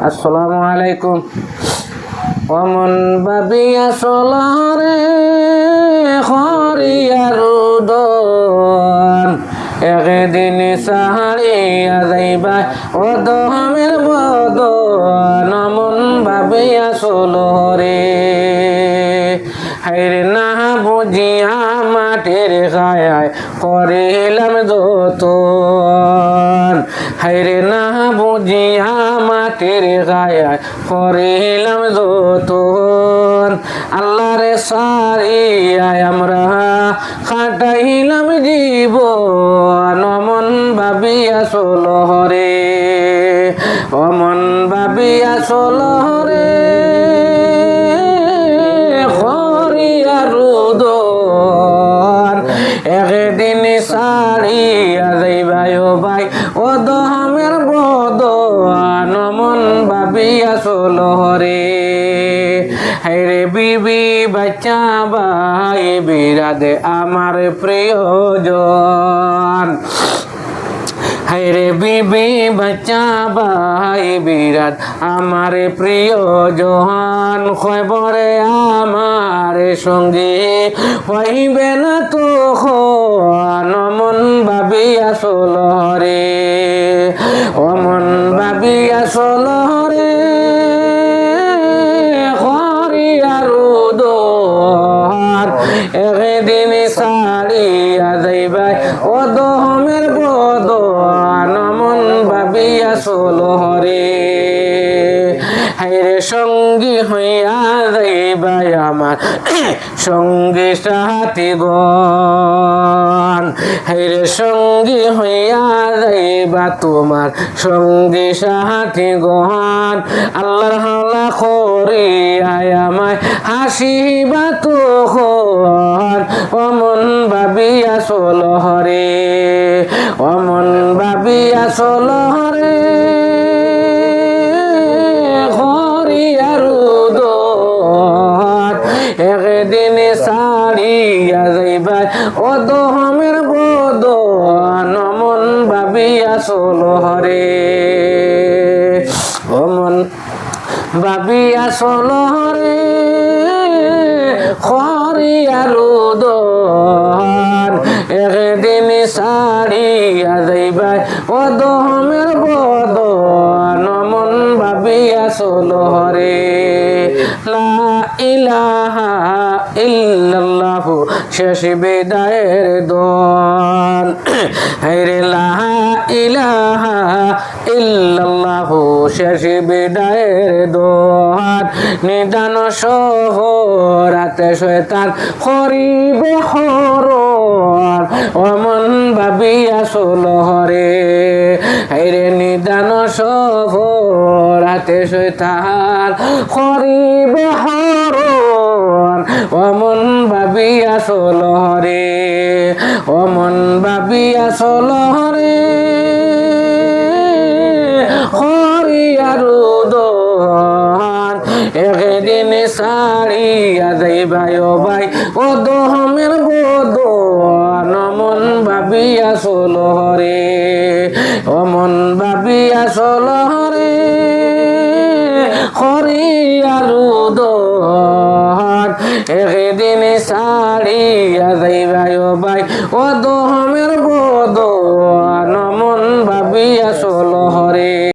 আসসালামু আলাইকুম। অমন বাবিয়া চলরে হরিয়ার উদন, একদিন সাহারিয়া যাইবা ও দমের বদন। অমন বাবিয়া চলরে হাইরে না বুঝিয়া মাটির গায় করিলাম যতন, হাইরে না বুঝিয়া মাটির গায় করিলাম যতন। আল্লাহরে সারিয়ায় আমরা খাটাইলাম জীবন। অমন ভাবিয়া চলরে, অমন ভাবিয়া চলরে একদিন সারিয়া যাইবাই ও ভাই ও দমের বদন। অমন ভাবিয়া চলরে হাইরে বিবি বাচ্চা ভাই বিরাদে আমার প্রিয়জন, হাইরে বিবি বাচ্চা ভাই বিরাট আমার প্রিয়জন। খবরে আমার সঙ্গে হইবে না তো অমন ভাবিয়া চলরে, অমন ভাবিয়া চলরে হরিয়ার উদন, একদিন সারিয়া যাইবাই ও দমের বদন। অমন ভাবিয়া চলরে হাইরে সঙ্গী হইয়া যাইবাই আমার সঙ্গী সাথী গণ, হাইরে সঙ্গী হইয়া যাইবা তোমার সঙ্গী সাথী গণ। আল্লাহর হাওলা করিয়ায় আমায় হাসিবা তখন। অমন ভাবিয়া চলরে, অমন ভাবিয়া চলরে হরিয়ার উদন, একদিন সারিয়া যাইবাই ও দমের বদন। অমন ভাবিয়া চলরে, অমন ভাবিয়া চলরে হরিয়ার উদন, একদিন সারিয়া যাইবাই ও দমের বদন। অমন ভাবিয়া চলরে লা ইলাহা ইল্লাল্লাহু শেষ বিদায়ের দন, হাইরে লা ইলাহা ইল্লাল্লাহু শেষ বিদায়ের দন। নিদান শহরাতে শয়তান করিবে হরণ। অমন ভাবিয়া চলরে হাইরে নিদান শহরাতে শয়তান করিবে হরণ। অমন ভাবিয়া চলরে, অমন ভাবিয়া চলরে হরিয়ার উদন, একদিন সারিয়া যাইবাই ও ভাই ও দমের বদন। অমন ভাবিয়া চলরে, অমন ভাবিয়া চলরে হরিয়ার উদন, একদিন সারিয়া যাইবাই ও ভাই ও দমের বদন। অমন ভাবিয়া চলরে।